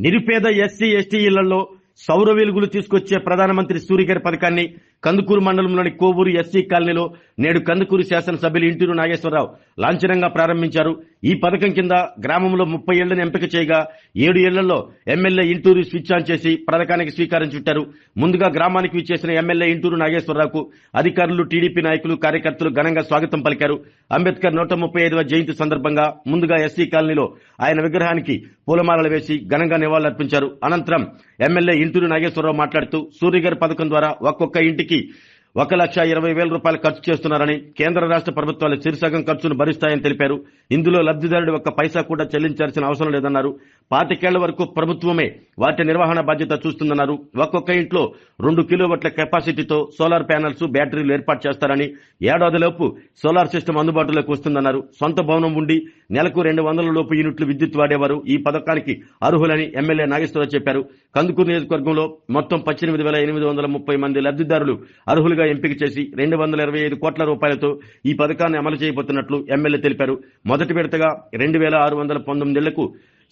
నిరుపేద SC ST ఇళ్లలో సౌర వెలుగులు తీసుకొచ్చే ప్రధానమంత్రి సూర్యగారి పథకాన్ని కందుకూరు మండలంలోని కోవూరు ఎస్సీ కాలనీలో నేడు కందుకూరు శాసనసభ్యులు ఇంటూరు నాగేశ్వరరావు లాంఛనంగా ప్రారంభించారు. ఈ పథకం కింద గ్రామంలో 30 ఇళ్లను ఎంపిక చేయగా 7 ఇళ్లలో ఎమ్మెల్యే ఇంటూరు స్విచ్ ఆన్ చేసి పథకానికి శ్రీకారం చుట్టారు. ముందుగా గ్రామానికి విచ్చేసిన ఎమ్మెల్యే ఇంటూరు నాగేశ్వరరావుకు అధికారులు, టీడీపీ నాయకులు, కార్యకర్తలు ఘనంగా స్వాగతం పలికారు. అంబేద్కర్ 135వ జయంతి సందర్భంగా ముందుగా ఎస్సీ కాలనీలో ఆయన విగ్రహానికి పూలమాలలు వేసి ఘనంగా నివాళులర్పించారు. అనంతరం ఎమ్మెల్యే ఇంటూరు నాగేశ్వరరావు మాట్లాడుతూ సూర్యగారి పథకం ద్వారా ఒక్కొక్క ఇంటికి 1,20,000 రూపాయలు ఖర్చు చేస్తున్నారని, కేంద్ర రాష్ట్ర ప్రభుత్వాలు చిరుసగం ఖర్చును భరిస్తాయని తెలిపారు. ఇందులో లబ్ధిదారుడు ఒక్క పైసా కూడా చెల్లించాల్సిన అవసరం లేదన్నారు. 25 ఏళ్ల వరకు ప్రభుత్వమే వాటి నిర్వహణ బాధ్యత చూస్తుందన్నారు. ఒక్కొక్క ఇంట్లో 2 కిలోవాట్ల కెపాసిటీతో సోలార్ ప్యానెల్స్, బ్యాటరీలు ఏర్పాటు చేస్తారని, ఏడాదిలోపు సోలార్ సిస్టమ్ అందుబాటులోకి వస్తుందన్నారు. సొంత భవనం ఉండి నెలకు 200 లోపు యూనిట్లు విద్యుత్ వాడేవారు ఈ పథకానికి అర్హులని ఎమ్మెల్యే నాగేశ్వరరావు చెప్పారు. కందుకూరు నియోజకవర్గంలో మొత్తం 18,830 మంది లబ్ధిదారులు అర్హులుగా ఎంపిక చేసి 225 కోట్ల రూపాయలతో ఈ పథకాన్ని అమలు చేయబోతున్నట్లు ఎమ్మెల్యే తెలిపారు. మొదటి విడతగా 2,619 ఇళ్లకు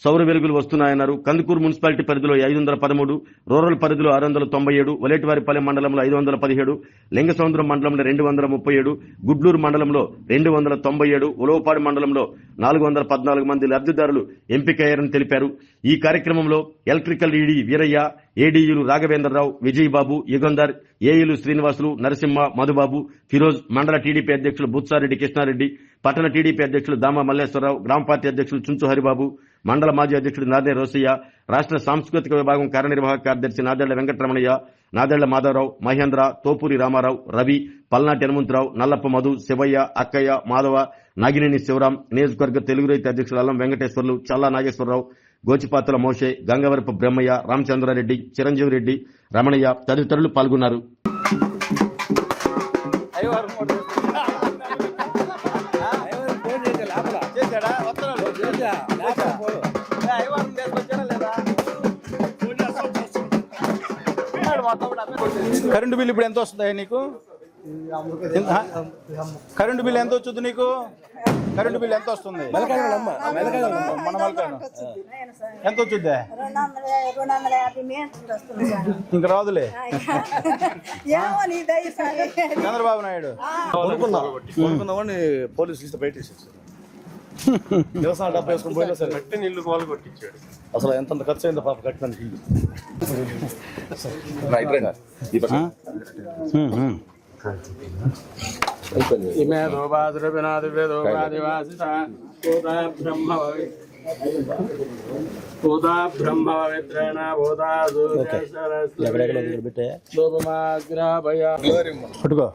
సౌర వెలుగులు వస్తున్నాయన్నారు. కందుకూరు మున్సిపాలిటీ పరిధిలో 513, రూరల్ పరిధిలో 697, ఒలేటివారిపల్లె మండలంలో 517, లింగసముద్రం మండలంలో 237, గుడ్లూరు మండలంలో 297, ఉలవపాడు మండలంలో 414 మంది లబ్ధిదారులు ఎంపికయ్యారని తెలిపారు. ఈ కార్యక్రమంలో ఎలక్ట్రికల్ ఈడీ వీరయ్య, ఏడీయూలు రాఘవేంద్రరావు, విజయబాబు, యుగంధర్, ఏఈలు శ్రీనివాసులు, నరసింహ, మధుబాబు, ఫిరోజ్, మండల టీడీపీ అధ్యక్షులు బుత్సారెడ్డి కృష్ణారెడ్డి, పట్టణ టీడీపీ అధ్యక్షులు దామ మల్లేశ్వరరావు, గ్రామ పార్టీ అధ్యక్షులు చుంచు హరిబాబు, మండల మాజీ అధ్యక్షుడు నాదే రోసయ్య, రాష్ట్ర సాంస్కృతిక విభాగం కార్యనిర్వాహక కార్యదర్శి నాదెళ్ల వెంకటరమణయ్య, నాదెళ్ల మాధవరావు, మహేంద్ర, తోపూరి రామారావు, రవి, పల్నాటి హనుమంతరావు, నల్లప్ప మధు, శివయ్య, అక్కయ్య, మాధవ, నాగినేని శివరాం, నియోజకవర్గ తెలుగు రైతు అధ్యక్షులు అల్లం వెంకటేశ్వర్లు, చల్లా నాగేశ్వరరావు, గోచిపాత్ర మోషే, గంగవరపు బ్రహ్మయ్య, రామచంద్రారెడ్డి, చిరంజీవి రెడ్డి, రమణయ్య తదితరులు పాల్గొన్నారు. కరెంటు బిల్లు ఇప్పుడు ఎంత వస్తుంది నీకు? కరెంటు బిల్లు ఎంత వచ్చింది నీకు? కరెంటు బిల్లు ఎంత వస్తుంది? ఎంత వచ్చిందే? ఇంకా రాదులే. చంద్రబాబు నాయుడు పోలీసు బయట వ్యవసాయ డబ్బు వేసుకుని పోయినా సరే కట్టి నీళ్లు వాళ్ళు కొట్టించాడు. అసలు ఎంత ఖర్చు అయిందో పాప కట్టడానికి ఇల్లు. పట్టుకో.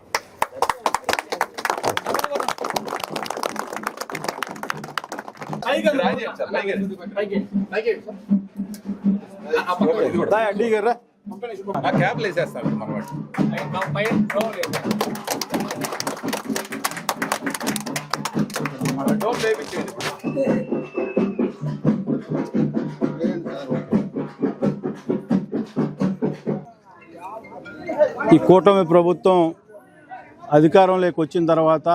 క్యాబ్లు వేసేస్తాడు మనవాడు. ఈ కూటమి ప్రభుత్వం అధికారంలోకి వచ్చిన తర్వాత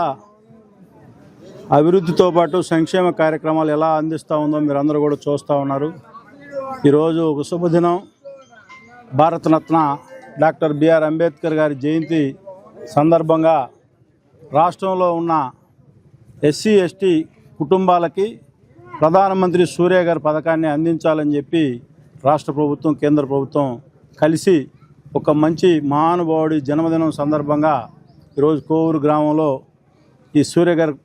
అభివృద్ధితో పాటు సంక్షేమ కార్యక్రమాలు ఎలా అందిస్తూ ఉందో మీరందరూ కూడా చూస్తూ ఉన్నారు. ఈరోజు ఒక శుభదినం. భారతరత్న డాక్టర్ బిఆర్ అంబేద్కర్ గారి జయంతి సందర్భంగా రాష్ట్రంలో ఉన్న ఎస్సీ ఎస్టీ కుటుంబాలకి ప్రధానమంత్రి సూర్య గారి పథకాన్ని అందించాలని చెప్పి రాష్ట్ర ప్రభుత్వం, కేంద్ర ప్రభుత్వం కలిసి ఒక మంచి మహానుభావుడి జన్మదినం సందర్భంగా ఈరోజు కోవూరు గ్రామంలో ఈ సూర్య గారి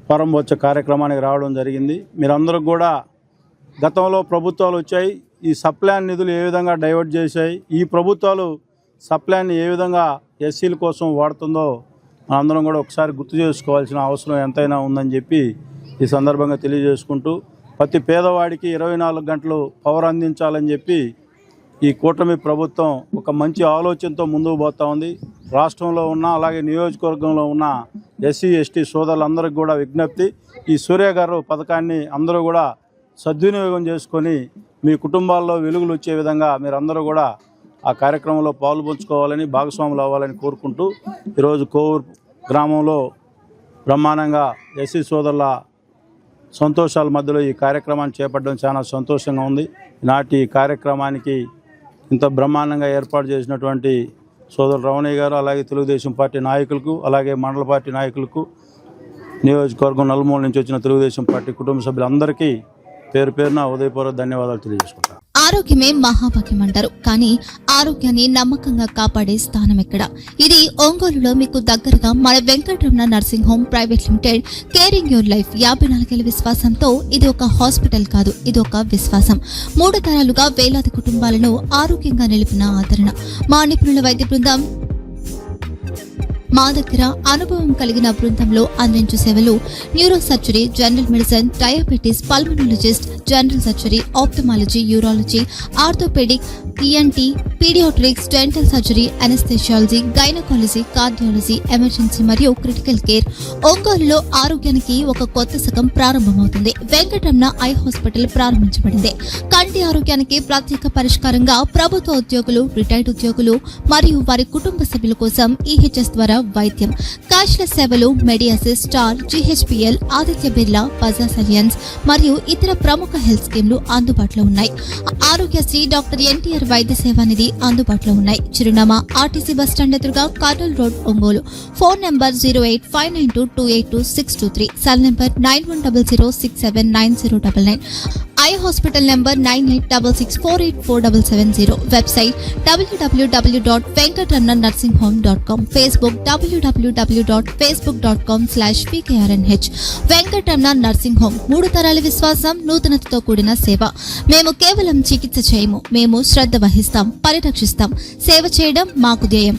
ప్రారంభోత్సవ కార్యక్రమానికి రావడం జరిగింది. మీరందరూ కూడా గతంలో ప్రభుత్వాలు వచ్చాయి, ఈ సప్లాన్ నిధులు ఏ విధంగా డైవర్ట్ చేశాయి, ఈ ప్రభుత్వాలు సప్లాన్ని ఏ విధంగా ఎస్సీల కోసం వాడుతుందో మనందరం కూడా ఒకసారి గుర్తు చేసుకోవాల్సిన అవసరం ఎంతైనా ఉందని చెప్పి ఈ సందర్భంగా తెలియజేసుకుంటూ, ప్రతి పేదవాడికి 24 గంటలు పవర్ అందించాలని చెప్పి ఈ కూటమి ప్రభుత్వం ఒక మంచి ఆలోచనతో ముందుకు పోతూ ఉంది. రాష్ట్రంలో ఉన్న అలాగే నియోజకవర్గంలో ఉన్న ఎస్సీ ఎస్టీ సోదరులందరికీ కూడా విజ్ఞప్తి, ఈ సూర్య గారు పథకాన్ని అందరూ కూడా సద్వినియోగం చేసుకొని మీ కుటుంబాల్లో వెలుగులు వచ్చే విధంగా మీరందరూ కూడా ఆ కార్యక్రమంలో పాల్పంచుకోవాలని, భాగస్వాములు అవ్వాలని కోరుకుంటూ ఈరోజు కోవూరు గ్రామంలో బ్రహ్మాండంగా ఎస్సీ సోదరుల సంతోషాల మధ్యలో ఈ కార్యక్రమాన్ని చేపట్టడం చాలా సంతోషంగా ఉంది. ఈనాటి కార్యక్రమానికి ఇంత బ్రహ్మాండంగా ఏర్పాటు చేసినటువంటి సోదరు రమణయ్య గారు, అలాగే తెలుగుదేశం పార్టీ నాయకులకు, అలాగే మండల పార్టీ నాయకులకు, నియోజకవర్గం నలుమూల నుంచి వచ్చిన తెలుగుదేశం పార్టీ కుటుంబ సభ్యులందరికీ పేరు పేరున ఉదయపూర్వక ధన్యవాదాలు తెలియజేసుకుంటాను. ఆరోగ్యమే మహాభాగ్యం అంటారు, కానీ ఆరోగ్యాన్ని నమ్మకంగా కాపాడే స్థానం ఎక్కడ? ఇది ఒంగోలులో మీకు దగ్గరగా మన Venkataramana nursing home private limited. Caring your life 54 ఏళ్ల విశ్వాసంతో ఇది ఒక హాస్పిటల్ కాదు, ఇది ఒక విశ్వాసం. 3 తరాలుగా వేలాది కుటుంబాలను ఆరోగ్యంగా నిలిపిన ఆదరణ. మా నిపుణుల వైద్య బృందం మా దగ్గర అనుభవం కలిగిన బృందంలో అందించే సేవలు neuro surgery, general medicine, diabetes, pulmonologist, general surgery, ophthalmology, urology, orthopaedic, ENT, paediatrics, dental surgery, anaesthesiology, gynaecology, cardiology, emergency మరియు క్రిటికల్ కేర్. ఒంగోలులో ఆరోగ్యానికి ఒక కొత్త శకం ప్రారంభమవుతుంది. వెంకటరమణ ఐ హాస్పిటల్ ప్రారంభించబడింది. కంటి ఆరోగ్యానికి ప్రత్యేక పరిష్కారంగా ప్రభుత్వ ఉద్యోగులు, రిటైర్డ్ ఉద్యోగులు మరియు వారి కుటుంబ సభ్యుల కోసం EHS ద్వారా వైద్యం, క్యాష్లెస్ సేవలు, Medi Assist, Star, GHPL, Aditya Birla, Bajaj Allianz మరియు ఇతర ప్రముఖ హెల్త్ స్కీమ్లు అందుబాటులో ఉన్నాయి. ఆరోగ్యశ్రీ, డాక్టర్ NTR వైద్య సేవా నిధి అందుబాటులో ఉన్నాయి. చిరునామా RTC బస్ స్టాండ్ ఎదురుగా, Kurnool road, Ongole. Phone number 08592282623, cell number 9100679099, eye hospital number 9866484770, website www.venkatramanarsinghome.com, Facebook www.facebook.com/VKRNH. Venkataramana nursing home, 3 తరాల విశ్వాసం, నూతనతతో కూడిన సేవ. మేము కేవలం చికిత్స చేయము, మేము శ్రద్ధ వహిస్తాం, పరిరక్షిస్తాం. సేవ చేయడం మాకు ధ్యేయం.